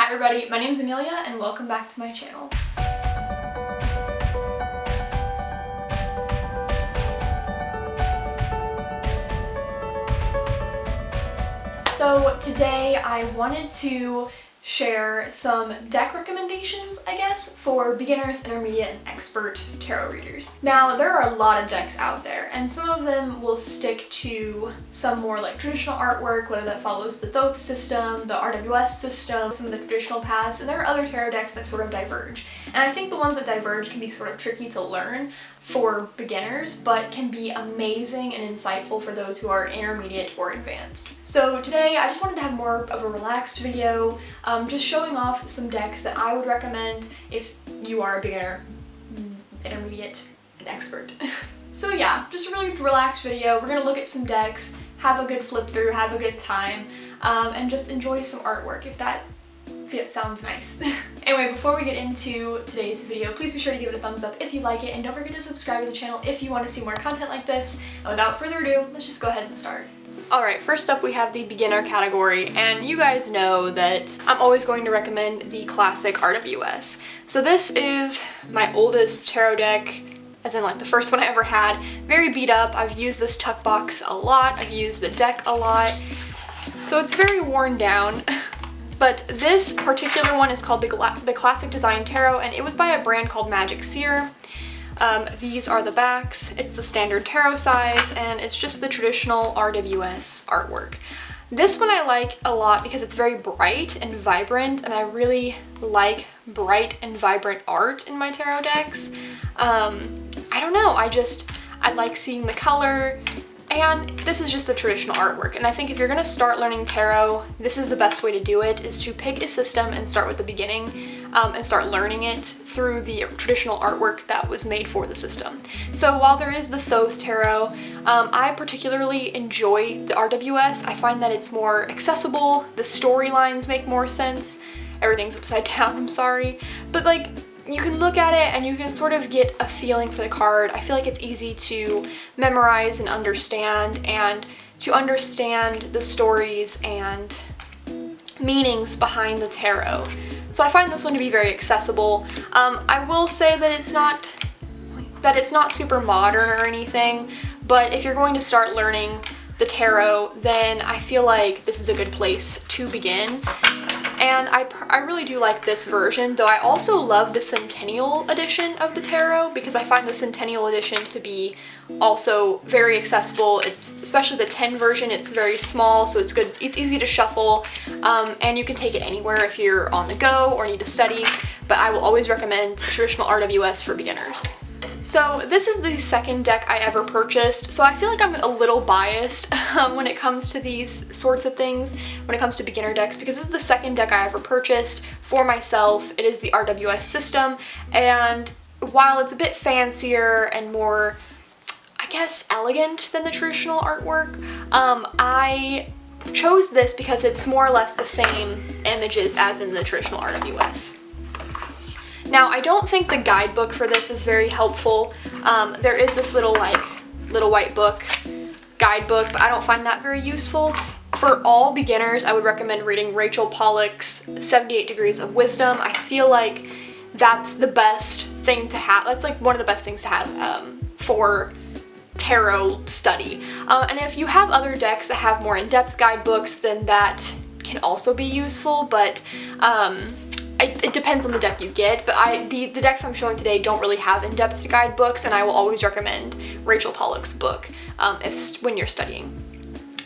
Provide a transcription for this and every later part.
Hi everybody, my name is Amelia and welcome back to my channel. So today I wanted to share some deck recommendations, I guess, for beginners, intermediate, and expert tarot readers. Now, there are a lot of decks out there, and some of them will stick to some more like traditional artwork, whether that follows the Thoth system, the RWS system, some of the traditional paths, and there are other tarot decks that sort of diverge. And I think the ones that diverge can be sort of tricky to learn for beginners, but can be amazing and insightful for those who are intermediate or advanced. So today I just wanted to have more of a relaxed video, just showing off some decks that I would recommend if you are a beginner, intermediate, and expert. So yeah, just a really relaxed video. We're gonna look at some decks, have a good flip through, have a good time, and just enjoy some artwork if that sounds nice. Anyway, before we get into today's video, please be sure to give it a thumbs up if you like it, and don't forget to subscribe to the channel if you want to see more content like this. And without further ado, let's just go ahead and start. Alright, first up we have the beginner category, and you guys know that I'm always going to recommend the classic RWS. So this is my oldest tarot deck, as in like the first one I ever had. Very beat up. I've used this tuck box a lot, I've used the deck a lot, so it's very worn down. But this particular one is called the Classic Design Tarot, and it was by a brand called Magic Seer. These are the backs. It's the standard tarot size, and it's just the traditional RWS artwork. This one I like a lot because it's very bright and vibrant, and I really like bright and vibrant art in my tarot decks. I don't know, I like seeing the color. And this is just the traditional artwork, and I think if you're gonna start learning tarot, this is the best way to do it, is to pick a system and start with the beginning, and start learning it through the traditional artwork that was made for the system. So while there is the Thoth tarot, I particularly enjoy the RWS. I find that it's more accessible, the storylines make more sense. Everything's upside down, I'm sorry. But like, you can look at it and you can sort of get a feeling for the card. I feel like it's easy to memorize and to understand the stories and meanings behind the tarot. So I find this one to be very accessible. I will say that it's not super modern or anything, but if you're going to start learning the tarot, then I feel like this is a good place to begin. And I really do like this version, though I also love the Centennial edition of the tarot because I find the Centennial edition to be also very accessible. It's especially the 10 version, it's very small, so it's good. It's easy to shuffle, and you can take it anywhere if you're on the go or need to study, but I will always recommend traditional RWS for beginners. So this is the second deck I ever purchased, so I feel like I'm a little biased when it comes to these sorts of things, when it comes to beginner decks, because this is the second deck I ever purchased for myself. It is the RWS system, and while it's a bit fancier and more, I guess, elegant than the traditional artwork, I chose this because it's more or less the same images as in the traditional RWS. Now, I don't think the guidebook for this is very helpful. There is this little white book, guidebook, but I don't find that very useful. For all beginners, I would recommend reading Rachel Pollack's 78 Degrees of Wisdom. I feel like that's the best thing to have. That's like one of the best things to have for tarot study. And if you have other decks that have more in-depth guidebooks, then that can also be useful, but it depends on the deck you get, but the decks I'm showing today don't really have in-depth guidebooks, and I will always recommend Rachel Pollack's book when you're studying.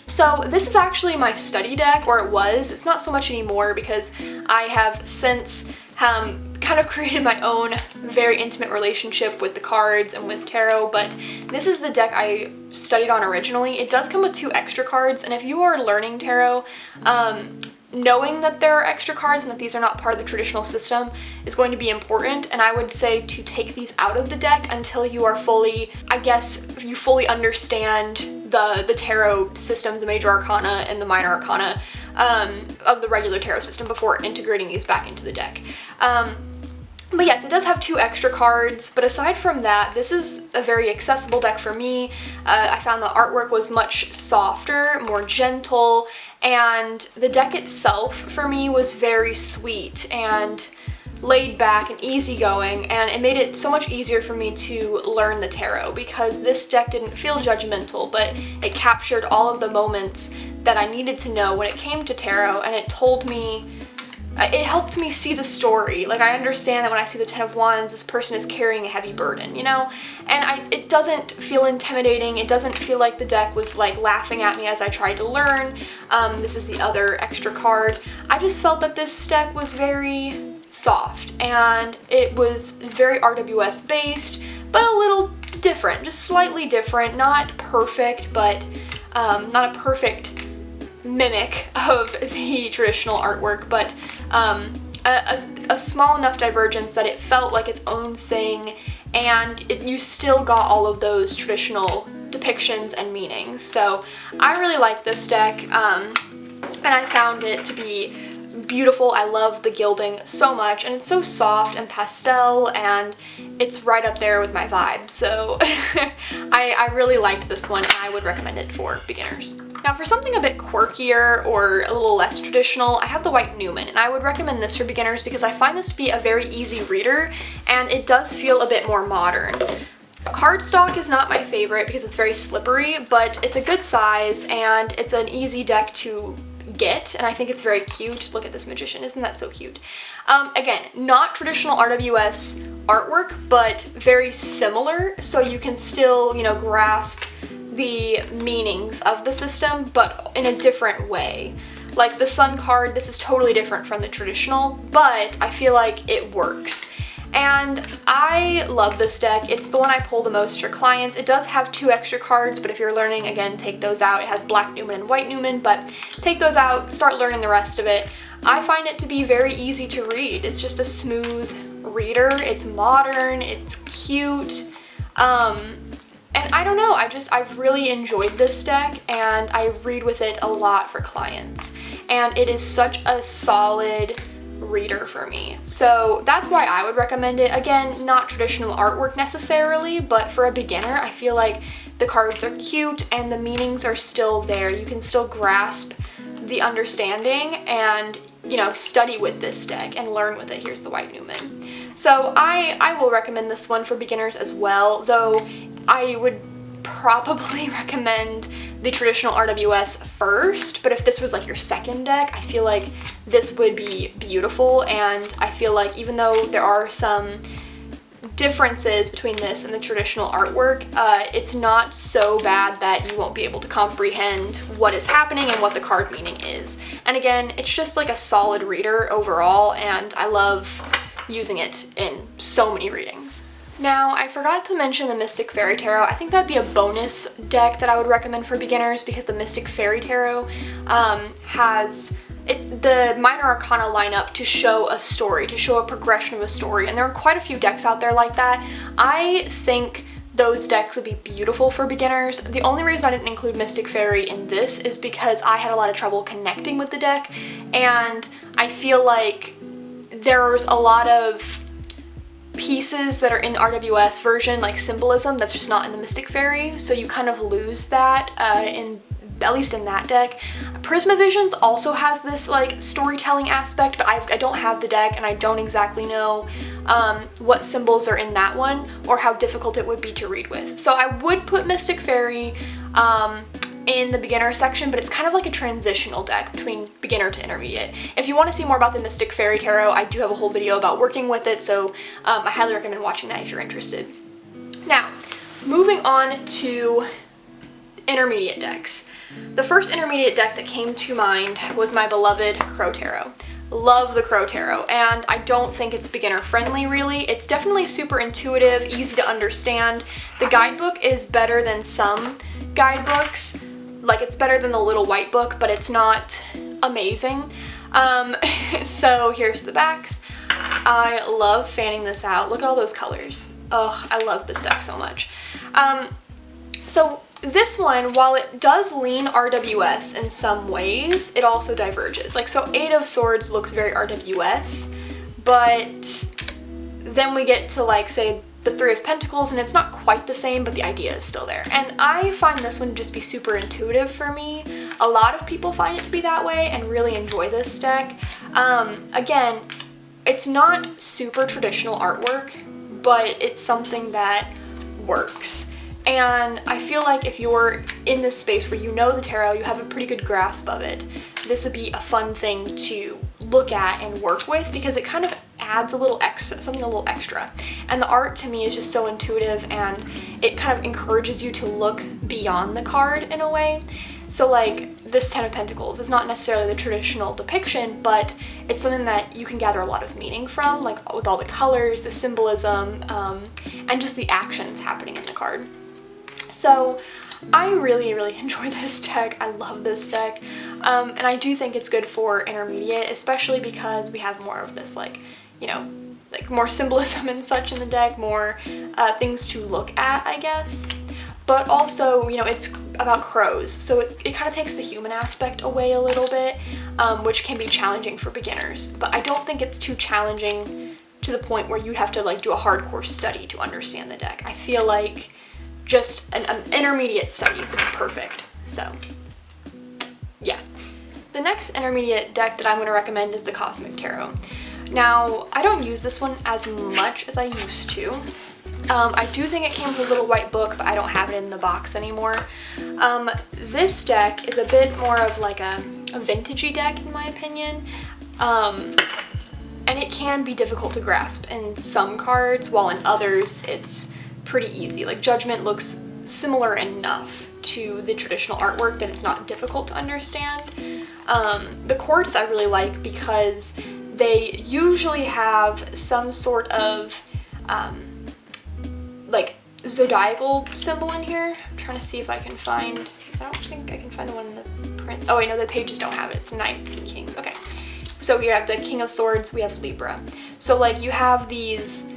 So this is actually my study deck, or it was. It's not so much anymore because I have since kind of created my own very intimate relationship with the cards and with tarot, but this is the deck I studied on originally. It does come with 2 extra cards, and if you are learning tarot, knowing that there are extra cards and that these are not part of the traditional system is going to be important, and I would say to take these out of the deck until you are fully, I guess, you fully understand the tarot systems, the major arcana and the minor arcana of the regular tarot system before integrating these back into the deck. But yes, it does have 2 extra cards, but aside from that, this is a very accessible deck for me. I found the artwork was much softer, more gentle, and the deck itself for me was very sweet and laid back and easygoing, and it made it so much easier for me to learn the tarot because this deck didn't feel judgmental, but it captured all of the moments that I needed to know when it came to tarot, and it helped me see the story. Like, I understand that when I see the Ten of Wands, this person is carrying a heavy burden, you know? And it doesn't feel intimidating. It doesn't feel like the deck was like laughing at me as I tried to learn. This is the other extra card. I just felt that this deck was very soft, and it was very RWS based, but a little different, just slightly different, not perfect, but not a perfect mimic of the traditional artwork, but a small enough divergence that it felt like its own thing, and you still got all of those traditional depictions and meanings. So I really like this deck, and I found it to be beautiful. I love the gilding so much, and it's so soft and pastel, and it's right up there with my vibe. So I really liked this one, and I would recommend it for beginners. Now for something a bit quirkier or a little less traditional, I have the White Newman, and I would recommend this for beginners because I find this to be a very easy reader, and it does feel a bit more modern. Cardstock is not my favorite because it's very slippery, but it's a good size, and it's an easy deck to get, and I think it's very cute. Look at this magician, isn't that so cute? Again, not traditional RWS artwork, but very similar, so you can still, you know, grasp the meanings of the system, but in a different way. Like the Sun card, this is totally different from the traditional, but I feel like it works. And I love this deck. It's the one I pull the most for clients. It does have 2 extra cards, but if you're learning, again, take those out. It has Black Newman and White Newman, but take those out, start learning the rest of it. I find it to be very easy to read. It's just a smooth reader. It's modern, it's cute. And I don't know, I've really enjoyed this deck, and I read with it a lot for clients. And it is such a solid reader for me. So that's why I would recommend it. Again, not traditional artwork necessarily, but for a beginner, I feel like the cards are cute and the meanings are still there. You can still grasp the understanding and, you know, study with this deck and learn with it. Here's the White Newman. So I will recommend this one for beginners as well, though I would probably recommend the traditional RWS first, but if this was like your second deck, I feel like this would be beautiful, and I feel like even though there are some differences between this and the traditional artwork, it's not so bad that you won't be able to comprehend what is happening and what the card meaning is. And again, it's just like a solid reader overall, and I love using it in so many readings. Now, I forgot to mention the Mystic Faerie Tarot. I think that'd be a bonus deck that I would recommend for beginners because the Mystic Faerie Tarot has the minor arcana line up to show a story, to show a progression of a story, and there are quite a few decks out there like that. I think those decks would be beautiful for beginners. The only reason I didn't include Mystic Faerie in this is because I had a lot of trouble connecting with the deck, and I feel like there's a lot of pieces that are in the RWS version, like symbolism, that's just not in the Mystic Faerie, so you kind of lose that at least in that deck. Prismavisions also has this like storytelling aspect, but I don't have the deck and I don't exactly know what symbols are in that one or how difficult it would be to read with. So I would put Mystic Faerie in the beginner section, but it's kind of like a transitional deck between beginner to intermediate. If you want to see more about the Mystic Faerie Tarot, I do have a whole video about working with it, so I highly recommend watching that if you're interested. Now, moving on to intermediate decks. The first intermediate deck that came to mind was my beloved Crow Tarot. Love the Crow Tarot, and I don't think it's beginner friendly really. It's definitely super intuitive, easy to understand. The guidebook is better than some guidebooks. Like, it's better than the Little White Book, but it's not amazing. So here's the backs. I love fanning this out. Look at all those colors. Ugh, I love this deck so much. So this one, while it does lean RWS in some ways, it also diverges. Like, so 8 of Swords looks very RWS, but then we get to, like, say, the Three of Pentacles, and it's not quite the same, but the idea is still there. And I find this one to just be super intuitive for me. A lot of people find it to be that way and really enjoy this deck. Again, it's not super traditional artwork, but it's something that works. And I feel like if you're in this space where you know the tarot, you have a pretty good grasp of it, this would be a fun thing to look at and work with, because it kind of adds a little extra, something a little extra. And the art to me is just so intuitive, and it kind of encourages you to look beyond the card in a way. So like this Ten of Pentacles is not necessarily the traditional depiction, but it's something that you can gather a lot of meaning from, like with all the colors, the symbolism, and just the actions happening in the card. So I really enjoy this deck. I love this deck. And I do think it's good for intermediate, especially because we have more of this, like, you know, like more symbolism and such in the deck, more things to look at, I guess. But also, you know, it's about crows, so it kind of takes the human aspect away a little bit, which can be challenging for beginners. But I don't think it's too challenging to the point where you have to like do a hardcore study to understand the deck. I feel like just an intermediate study would be perfect. So yeah. The next intermediate deck that I'm going to recommend is the Cosmic Tarot. Now, I don't use this one as much as I used to. I do think it came with a little white book, but I don't have it in the box anymore. This deck is a bit more of like a vintagey deck in my opinion. And it can be difficult to grasp in some cards, while in others it's pretty easy. Like Judgment looks similar enough to the traditional artwork that it's not difficult to understand. The quartz I really like because they usually have some sort of like zodiacal symbol in here. I'm trying to see if I can find, I don't think I can find the one in the print. Oh wait, no, the pages don't have it. It's Knights and Kings. Okay. So we have the King of Swords, we have Libra. So like you have these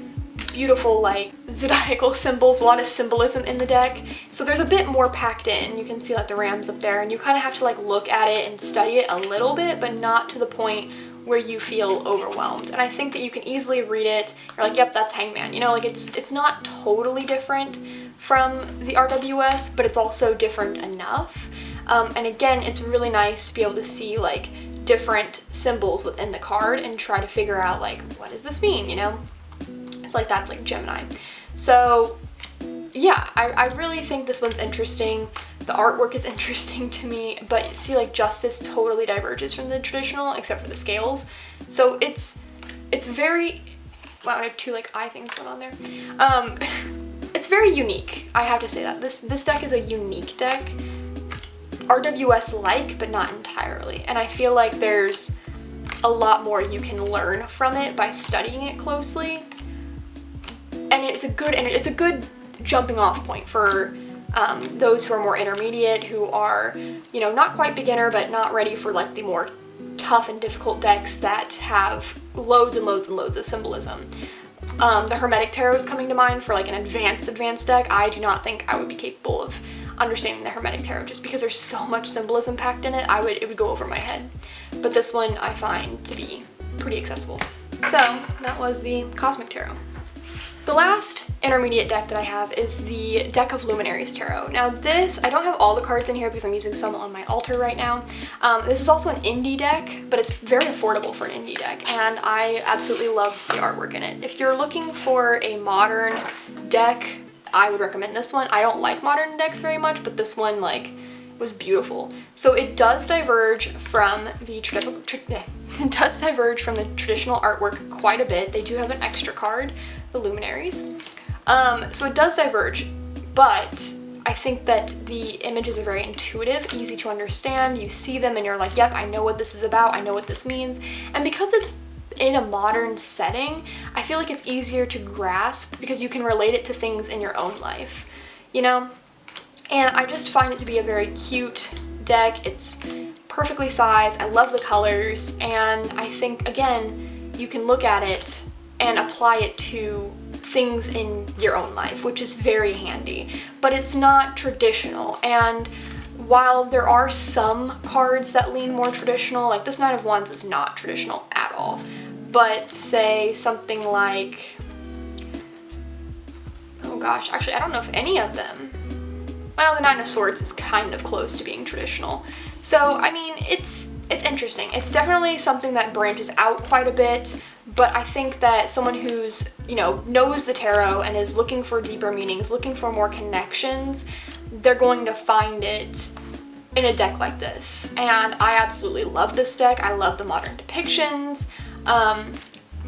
beautiful like zodiacal symbols, a lot of symbolism in the deck. So there's a bit more packed in. You can see like the rams up there, and you kind of have to like look at it and study it a little bit, but not to the point where you feel overwhelmed. And I think that you can easily read it. You're like, yep, that's Hangman. You know, like it's not totally different from the RWS, but it's also different enough. And again, it's really nice to be able to see like different symbols within the card and try to figure out like, what does this mean, you know? It's like that's like Gemini. So yeah, I really think this one's interesting. The artwork is interesting to me, but see like Justice totally diverges from the traditional except for the scales. So it's very, wow, I have two like eye things going on there. It's very unique, I have to say that. This deck is a unique deck. RWS-like, but not entirely. And I feel like there's a lot more you can learn from it by studying it closely. And it's a good jumping off point for those who are more intermediate, who are, you know, not quite beginner, but not ready for like the more tough and difficult decks that have loads and loads and loads of symbolism. The Hermetic Tarot is coming to mind for like an advanced deck. I do not think I would be capable of understanding the Hermetic Tarot just because there's so much symbolism packed in it. It would go over my head. But this one I find to be pretty accessible. So that was the Cosmic Tarot. The last intermediate deck that I have is the deck of Luminaries Tarot. Now this, I don't have all the cards in here because I'm using some on my altar right now. This is also an indie deck, but it's very affordable for an indie deck, and I absolutely love the artwork in it. If you're looking for a modern deck, I would recommend this one. I don't like modern decks very much, but this one like was beautiful. So it does diverge from the traditional artwork quite a bit. They do have an extra card, the Luminaries. So it does diverge, but I think that the images are very intuitive, easy to understand. You see them and you're like, yep, I know what this is about, I know what this means. And because it's in a modern setting, I feel like it's easier to grasp because you can relate it to things in your own life, you know? And I just find it to be a very cute deck. It's perfectly sized, I love the colors, and I think, again, you can look at it and apply it to things in your own life, which is very handy. But it's not traditional, and while there are some cards that lean more traditional, like this Knight of Wands is not traditional at all, but say something like oh gosh, actually I don't know if any of them, well, the Nine of Swords is kind of close to being traditional. So, I mean, it's interesting. It's definitely something that branches out quite a bit, but I think that someone who's, you know, knows the tarot and is looking for deeper meanings, looking for more connections, they're going to find it in a deck like this. And I absolutely love this deck. I love the modern depictions.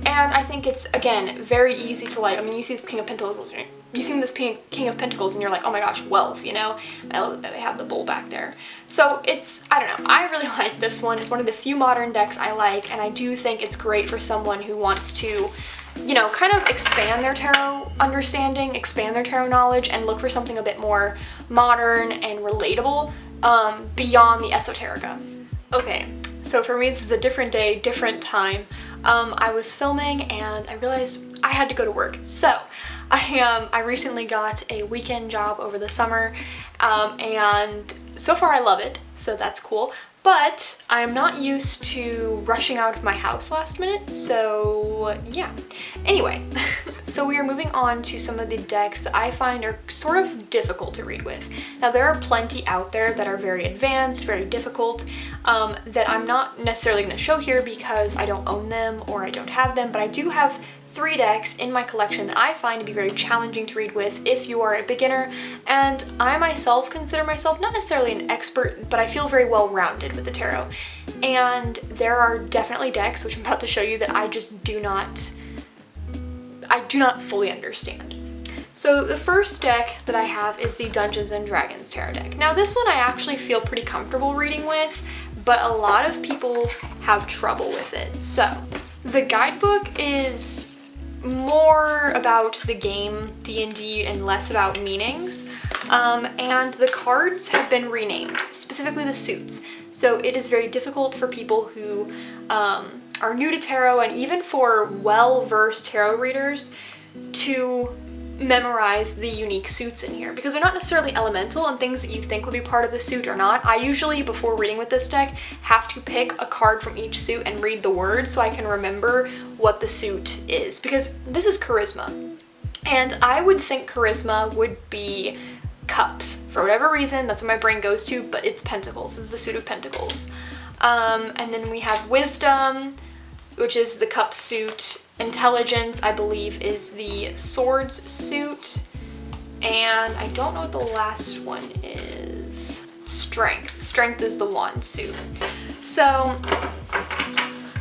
And I think it's, again, very easy to like. I mean, you see this King of Pentacles, you see this King of Pentacles and you're like, oh my gosh, wealth, you know? And I love that they have the bull back there. So it's, I don't know, I really like this one. It's one of the few modern decks I like, and I do think it's great for someone who wants to, you know, kind of expand their tarot understanding, expand their tarot knowledge, and look for something a bit more modern and relatable beyond the esoterica. Okay, so for me, this is a different day, different time. I was filming and I realized I had to go to work. So I recently got a weekend job over the summer, and so far I love it, so that's cool. But I'm not used to rushing out of my house last minute, so yeah. Anyway, so we are moving on to some of the decks that I find are sort of difficult to read with. Now, there are plenty out there that are very advanced, very difficult, that I'm not necessarily going to show here because I don't own them or I don't have them, but I do have 3 decks in my collection that I find to be very challenging to read with if you are a beginner, and I myself consider myself not necessarily an expert, but I feel very well rounded with the tarot. And there are definitely decks, which I'm about to show you, that I just do not fully understand. So the first deck that I have is the Dungeons and Dragons tarot deck. Now this one I actually feel pretty comfortable reading with, but a lot of people have trouble with it. So the guidebook is more about the game D&D and less about meanings, and the cards have been renamed, specifically the suits. So it is very difficult for people who are new to tarot, and even for well-versed tarot readers, to memorize the unique suits in here, because they're not necessarily elemental, and things that you think would be part of the suit are not. I usually, before reading with this deck, have to pick a card from each suit and read the words so I can remember what the suit is, because this is charisma, and I would think charisma would be cups. For whatever reason, that's what my brain goes to, but it's pentacles. This is the suit of pentacles. And then we have wisdom, which is the cup suit. Intelligence, I believe, is the swords suit. And I don't know what the last one is. Strength. Strength is the wand suit. So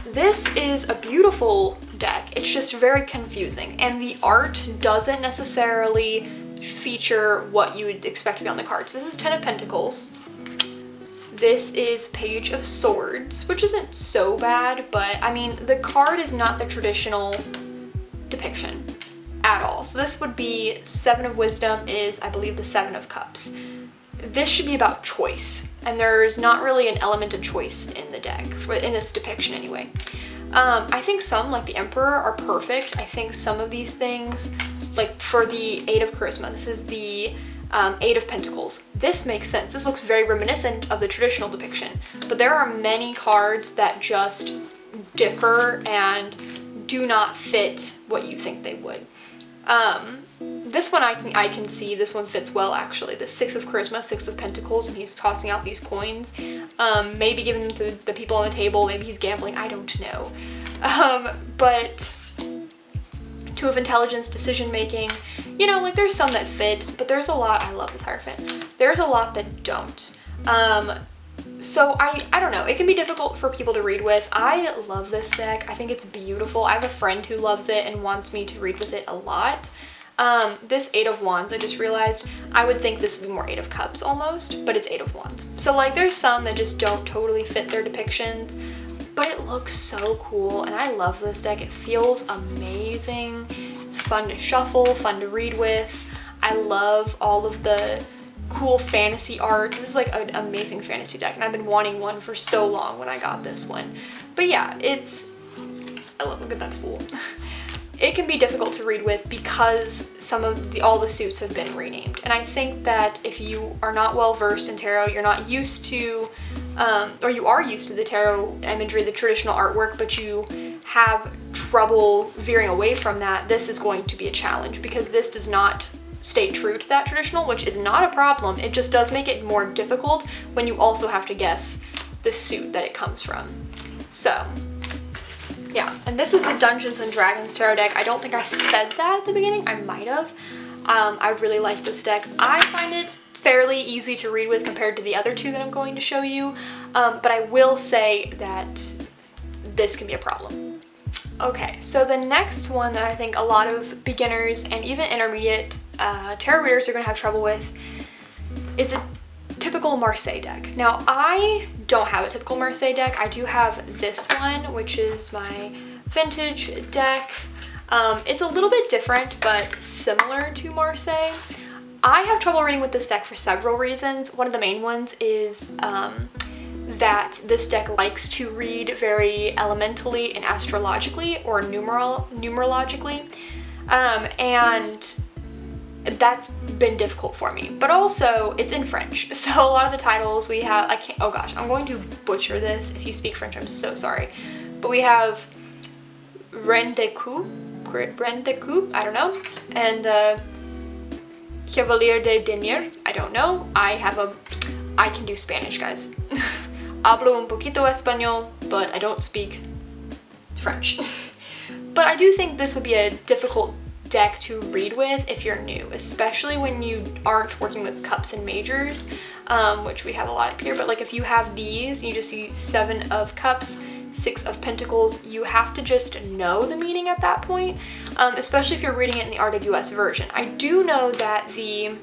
this is a beautiful deck. It's just very confusing. And the art doesn't necessarily feature what you would expect to be on the cards. This is Ten of Pentacles. This is Page of Swords, which isn't so bad, but I mean, the card is not the traditional depiction at all. So this would be Seven of Wisdom is, I believe, the Seven of Cups. This should be about choice, and there's not really an element of choice in the deck, in this depiction anyway. I think some, like the Emperor, are perfect. I think some of these things, like for the Eight of Charisma, this is the Eight of Pentacles. This makes sense. This looks very reminiscent of the traditional depiction, but there are many cards that just differ and do not fit what you think they would. This one I can see, this one fits well actually. The Six of Charisma, Six of Pentacles, and he's tossing out these coins. Maybe giving them to the people on the table, maybe he's gambling, I don't know. But Two of Intelligence, decision making, you know, like there's some that fit, but there's a lot, I love this Hierophant, there's a lot that don't. So I don't know, it can be difficult for people to read with. I love this deck, I think it's beautiful. I have a friend who loves it and wants me to read with it a lot. This Eight of Wands, I just realized, I would think this would be more Eight of Cups almost, but it's Eight of Wands. So like there's some that just don't totally fit their depictions, but it looks so cool, and I love this deck. It feels amazing. It's fun to shuffle, fun to read with. I love all of the cool fantasy art. This is like an amazing fantasy deck, and I've been wanting one for so long when I got this one. But yeah, look at that fool. It can be difficult to read with because all the suits have been renamed. And I think that if you are not well versed in tarot, you're not used to, or you are used to the tarot imagery, the traditional artwork, but you have trouble veering away from that, this is going to be a challenge because this does not stay true to that traditional, which is not a problem. It just does make it more difficult when you also have to guess the suit that it comes from. So yeah, and this is the Dungeons and Dragons tarot deck. I don't think I said that at the beginning. I might have. I really like this deck. I find it fairly easy to read with compared to the other two that I'm going to show you, but I will say that this can be a problem. Okay, so the next one that I think a lot of beginners and even intermediate tarot readers are going to have trouble with is a typical Marseille deck. Now, I don't have a typical Marseille deck. I do have this one, which is my vintage deck. It's a little bit different, but similar to Marseille. I have trouble reading with this deck for several reasons. One of the main ones is that this deck likes to read very elementally and astrologically or numerologically, and that's been difficult for me. But also, it's in French, so a lot of the titles we have, oh gosh, I'm going to butcher this. If you speak French, I'm so sorry. But we have Reine de Coupe, I don't know, and Chevalier de Denier, I don't know. I can do Spanish, guys. Hablo un poquito español, but I don't speak French. But I do think this would be a difficult deck to read with if you're new, especially when you aren't working with cups and majors, which we have a lot up here. But like if you have these, you just see 7 of cups, 6 of pentacles, you have to just know the meaning at that point, especially if you're reading it in the RWS version. I do know that the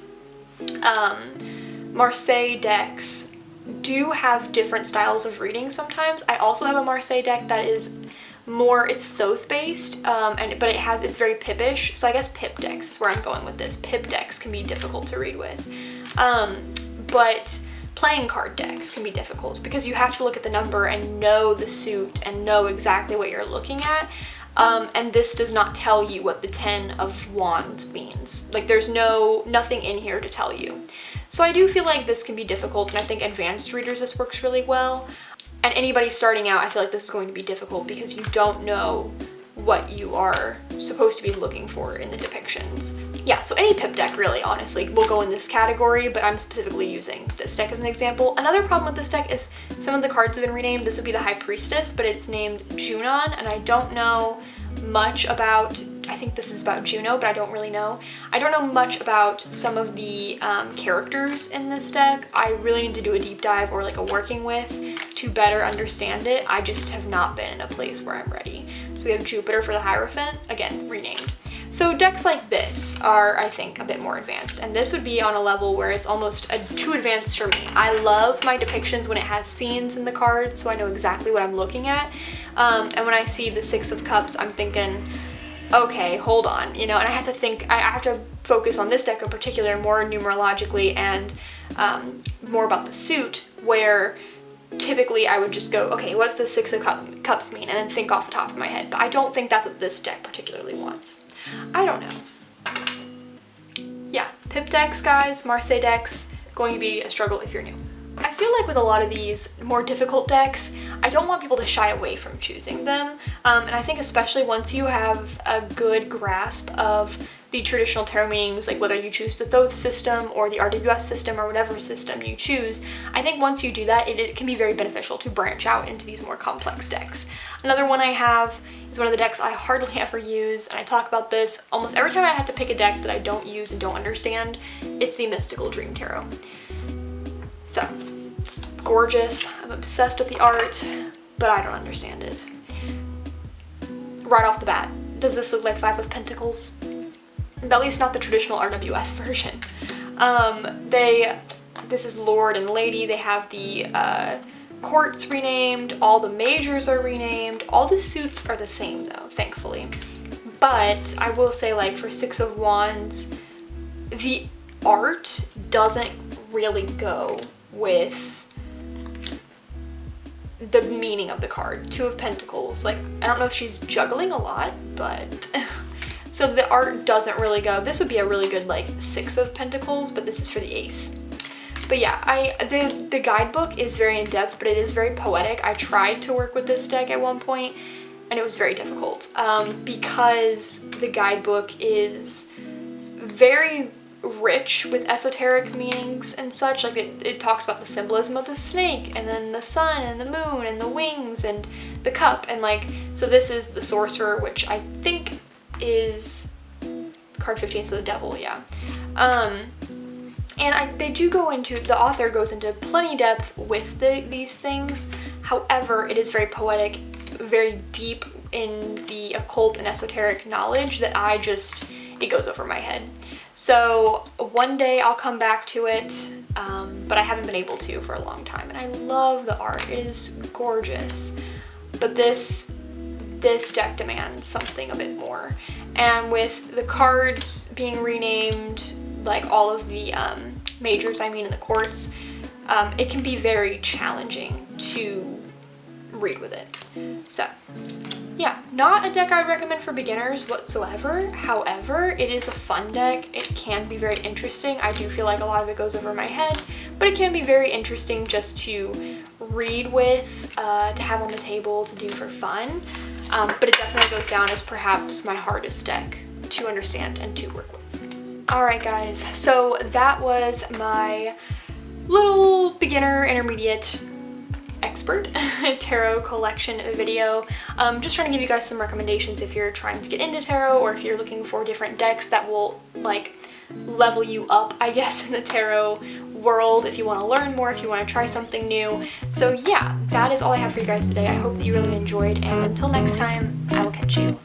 Marseille decks do have different styles of reading sometimes. I also have a Marseille deck that is more, it's Thoth based, but it's very Pippish, so I guess Pip decks is where I'm going with this. Pip decks can be difficult to read with, but playing card decks can be difficult because you have to look at the number and know the suit and know exactly what you're looking at, and this does not tell you what the 10 of Wands means. Like there's nothing in here to tell you. So I do feel like this can be difficult, and I think advanced readers this works really well. And anybody starting out, I feel like this is going to be difficult because you don't know what you are supposed to be looking for in the depictions. Yeah, so any Pip deck really, honestly, will go in this category, but I'm specifically using this deck as an example. Another problem with this deck is some of the cards have been renamed. This would be the High Priestess, but it's named Junon, and I don't know much about, I think this is about Juno, but I don't really know. I don't know much about some of the characters in this deck. I really need to do a deep dive or like a working with to better understand it. I just have not been in a place where I'm ready. So we have Jupiter for the Hierophant, again, renamed. So decks like this are, I think, a bit more advanced, and this would be on a level where it's almost too advanced for me. I love my depictions when it has scenes in the cards, so I know exactly what I'm looking at. And when I see the 6 of Cups, I'm thinking, okay, hold on, you know, and I have to focus on this deck in particular more numerologically and more about the suit, where typically I would just go, okay, what's the 6 of Cups mean? And then think off the top of my head. But I don't think that's what this deck particularly wants. I don't know. Yeah, Pip decks, guys, Marseille decks, going to be a struggle if you're new. I feel like with a lot of these more difficult decks, I don't want people to shy away from choosing them. And I think especially once you have a good grasp of the traditional tarot meanings, like whether you choose the Thoth system or the RWS system or whatever system you choose, I think once you do that, it can be very beneficial to branch out into these more complex decks. Another one I have is one of the decks I hardly ever use, and I talk about this almost every time I have to pick a deck that I don't use and don't understand. It's the Mystical Dream Tarot. So, it's gorgeous. I'm obsessed with the art, but I don't understand it. Right off the bat, does this look like 5 of Pentacles? At least not the traditional RWS version. This is Lord and Lady. They have the courts renamed, all the majors are renamed, all the suits are the same though, thankfully. But I will say, like, for 6 of Wands, the art doesn't really go with the meaning of the card. 2 of Pentacles, like, I don't know if she's juggling a lot, but so the art doesn't really go. This would be a really good, like, 6 of Pentacles, but this is for the Ace. But yeah, the guidebook is very in-depth, but it is very poetic. I tried to work with this deck at one point, and it was very difficult because the guidebook is very rich with esoteric meanings and such. Like it talks about the symbolism of the snake and then the sun and the moon and the wings and the cup, and like, so this is the sorcerer, which I think is card 15, so the devil, yeah. And they do go into, the author goes into plenty depth with these things. However, it is very poetic, very deep in the occult and esoteric knowledge that it goes over my head. So one day I'll come back to it, but I haven't been able to for a long time. And I love the art, it is gorgeous. But this deck demands something a bit more. And with the cards being renamed, like all of the majors, I mean in the courts, it can be very challenging to read with it. So yeah, not a deck I would recommend for beginners whatsoever. However, it is a fun deck. It can be very interesting. I do feel like a lot of it goes over my head, but it can be very interesting just to read with, to have on the table, to do for fun. But it definitely goes down as perhaps my hardest deck to understand and to work with. Alright guys, so that was my little beginner, intermediate, expert tarot collection video. Just trying to give you guys some recommendations if you're trying to get into tarot, or if you're looking for different decks that will like level you up, I guess, in the tarot world, if you want to learn more, if you want to try something new. So yeah, that is all I have for you guys today. I hope that you really enjoyed, and until next time, I will catch you